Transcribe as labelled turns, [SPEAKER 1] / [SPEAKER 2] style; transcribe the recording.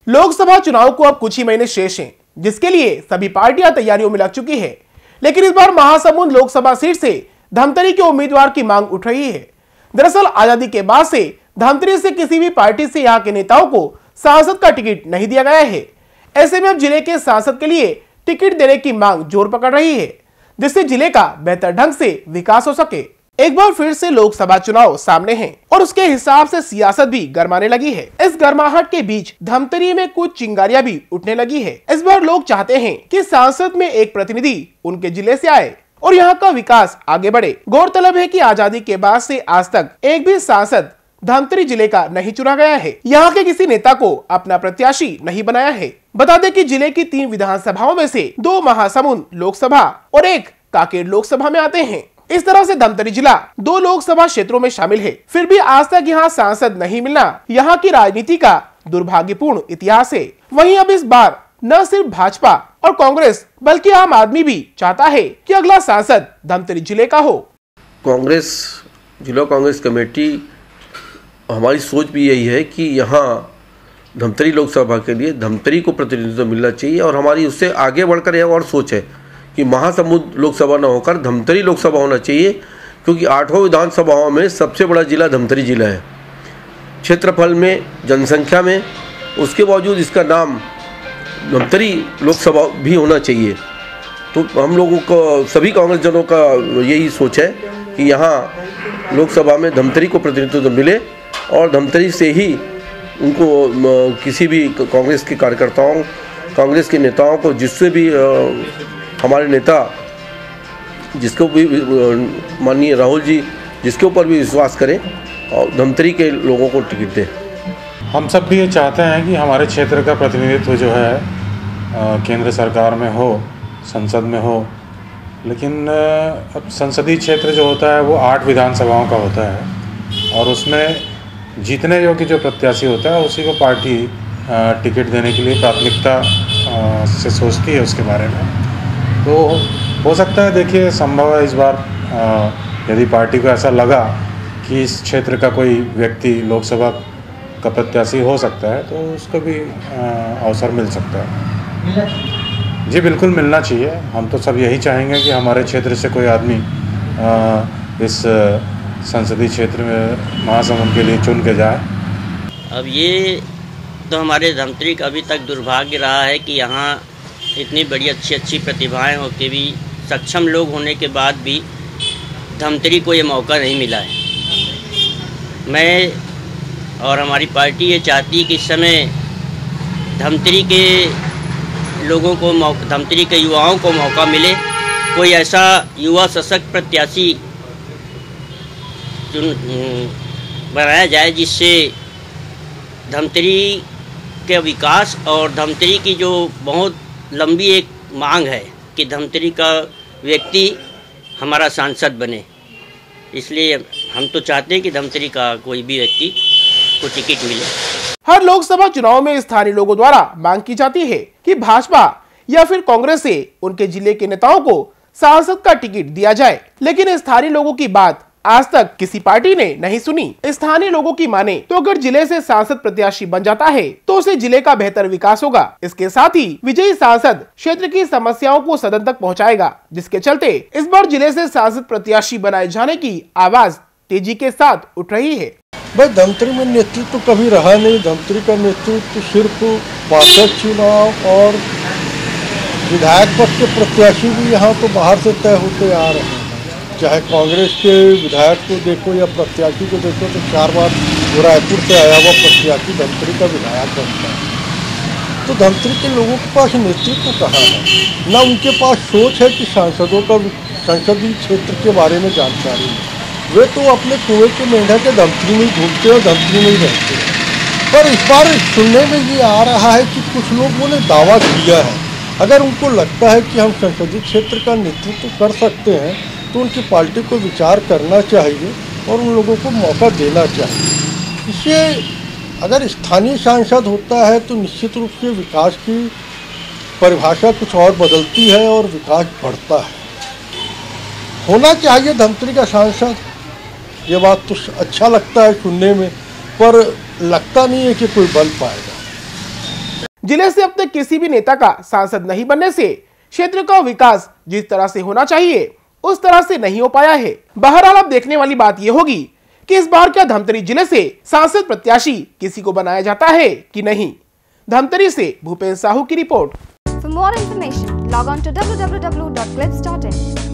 [SPEAKER 1] लोकसभा चुनाव को अब कुछ ही महीने शेष हैं, जिसके लिए सभी पार्टियां तैयारियों में लग चुकी है। लेकिन इस बार महासमुंद लोकसभा सीट से धमतरी के उम्मीदवार की मांग उठ रही है। दरअसल आजादी के बाद से धमतरी से किसी भी पार्टी से यहाँ के नेताओं को सांसद का टिकट नहीं दिया गया है। ऐसे में अब जिले के सांसद के लिए टिकट देने की मांग जोर पकड़ रही है, जिससे जिले का बेहतर ढंग से विकास हो सके। एक बार फिर से लोकसभा चुनाव सामने हैं और उसके हिसाब से सियासत भी गरमाने लगी है। इस गर्माहट के बीच धमतरी में कुछ चिंगारियां भी उठने लगी है। इस बार लोग चाहते हैं कि सांसद में एक प्रतिनिधि उनके जिले से आए और यहाँ का विकास आगे बढ़े। गौरतलब है कि आजादी के बाद से आज तक एक भी सांसद धमतरी जिले का नहीं चुना गया है। यहाँ के किसी नेता को अपना प्रत्याशी नहीं बनाया है। बता दें कि जिले की 3 विधानसभाओं में से 2 महासमुंद लोकसभा और 1 कांकेर लोकसभा में आते हैं। इस तरह से धमतरी जिला 2 लोकसभा क्षेत्रों में शामिल है। फिर भी आज तक यहाँ सांसद नहीं मिलना यहाँ की राजनीति का दुर्भाग्यपूर्ण इतिहास है। वहीं अब इस बार न सिर्फ भाजपा और कांग्रेस बल्कि आम आदमी भी चाहता है कि अगला सांसद धमतरी जिले का हो।
[SPEAKER 2] कांग्रेस जिला कांग्रेस कमेटी, हमारी सोच भी यही है कि यहाँ धमतरी लोकसभा के लिए धमतरी को प्रतिनिधित्व मिलना चाहिए और हमारी उससे आगे बढ़कर यह और सोच है कि महासमुंद लोकसभा न होकर धमतरी लोकसभा होना चाहिए, क्योंकि 8 विधानसभाओं में सबसे बड़ा जिला धमतरी जिला है। क्षेत्रफल में, जनसंख्या में, उसके बावजूद इसका नाम धमतरी लोकसभा भी होना चाहिए। तो हम लोगों को, सभी कांग्रेस जनों का यही सोच है कि यहाँ लोकसभा में धमतरी को प्रतिनिधित्व मिले और धमतरी से ही उनको किसी भी कांग्रेस के कार्यकर्ताओं, कांग्रेस के नेताओं को, जिससे भी हमारे नेता, जिसको भी माननीय राहुल जी जिसके ऊपर भी विश्वास करें और धमतरी के लोगों को टिकट दें।
[SPEAKER 3] हम सब भी ये चाहते हैं कि हमारे क्षेत्र का प्रतिनिधित्व जो है केंद्र सरकार में हो, संसद में हो, लेकिन अब संसदीय क्षेत्र जो होता है वो 8 विधानसभाओं का होता है और उसमें जीतने योग्य जो प्रत्याशी होता है उसी को पार्टी टिकट देने के लिए प्राथमिकता से सोचती है उसके बारे में। तो हो सकता है, देखिए, संभव है इस बार यदि पार्टी को ऐसा लगा कि इस क्षेत्र का कोई व्यक्ति लोकसभा का प्रत्याशी हो सकता है तो उसको भी अवसर मिल सकता है। जी बिल्कुल मिलना चाहिए। हम तो सब यही चाहेंगे कि हमारे क्षेत्र से कोई आदमी इस संसदीय क्षेत्र में महासमुंद के लिए चुन के जाए।
[SPEAKER 4] अब ये तो हमारे धमतरी का अभी तक दुर्भाग्य रहा है कि यहाँ इतनी बड़ी अच्छी प्रतिभाएं होके भी, सक्षम लोग होने के बाद भी धमतरी को ये मौका नहीं मिला है। मैं और हमारी पार्टी ये चाहती है कि इस समय धमतरी के लोगों को, धमतरी के युवाओं को मौका मिले। कोई ऐसा युवा सशक्त प्रत्याशी बनाया जाए जिससे धमतरी के विकास और धमतरी की जो बहुत लंबी एक मांग है कि धमतरी का व्यक्ति हमारा सांसद बने, इसलिए हम तो चाहते हैं कि धमतरी का कोई भी व्यक्ति को टिकट मिले।
[SPEAKER 1] हर लोकसभा चुनाव में स्थानीय लोगों द्वारा मांग की जाती है कि भाजपा या फिर कांग्रेस से उनके जिले के नेताओं को सांसद का टिकट दिया जाए, लेकिन स्थानीय लोगों की बात आज तक किसी पार्टी ने नहीं सुनी। स्थानीय लोगों की माने तो अगर जिले से सांसद प्रत्याशी बन जाता है तो उसे जिले का बेहतर विकास होगा। इसके साथ ही विजयी सांसद क्षेत्र की समस्याओं को सदन तक पहुंचाएगा, जिसके चलते इस बार जिले से सांसद प्रत्याशी बनाए जाने की आवाज तेजी के साथ उठ रही है।
[SPEAKER 5] भाई धमतरी में नेतृत्व तो कभी रहा नहीं। धमतरी का नेतृत्व सिर्फ पार्षद चुनाव और विधायक पद के प्रत्याशी भी यहाँ तो बाहर से तय होते आ रहे हैं। चाहे कांग्रेस के विधायक को देखो या प्रत्याशी को देखो तो 4 बार रायपुर से आया हुआ प्रत्याशी धमतरी का विधायक बनता है। तो धमतरी के लोगों के पास नेतृत्व कहाँ है, ना उनके पास सोच है कि सांसदों का, संसदीय क्षेत्र के बारे में जानकारी है। वे तो अपने कुएं के मेंढक के धमतरी में घूमते और धमतरी में ही रहते हैं। पर इस बार सुनने में ये आ रहा है कि कुछ लोगों ने दावा किया है, अगर उनको लगता है कि हम संसदीय क्षेत्र का नेतृत्व कर सकते हैं तो उनकी पार्टी को विचार करना चाहिए और उन लोगों को मौका देना चाहिए। इससे अगर स्थानीय सांसद होता है तो निश्चित रूप से विकास की परिभाषा कुछ और बदलती है और विकास बढ़ता है। होना चाहिए धमतरी का सांसद, ये बात तो अच्छा लगता है सुनने में, पर लगता नहीं है कि कोई बन पाएगा।
[SPEAKER 1] जिले से अब तक किसी भी नेता का सांसद नहीं बनने से क्षेत्र का विकास जिस तरह से होना चाहिए उस तरह से नहीं हो पाया है। बहरहाल अब देखने वाली बात यह होगी कि इस बार क्या धमतरी जिले से सांसद प्रत्याशी किसी को बनाया जाता है कि नहीं। धमतरी से भूपेंद्र साहू की report.
[SPEAKER 6] For more information, log on to www.clips.in.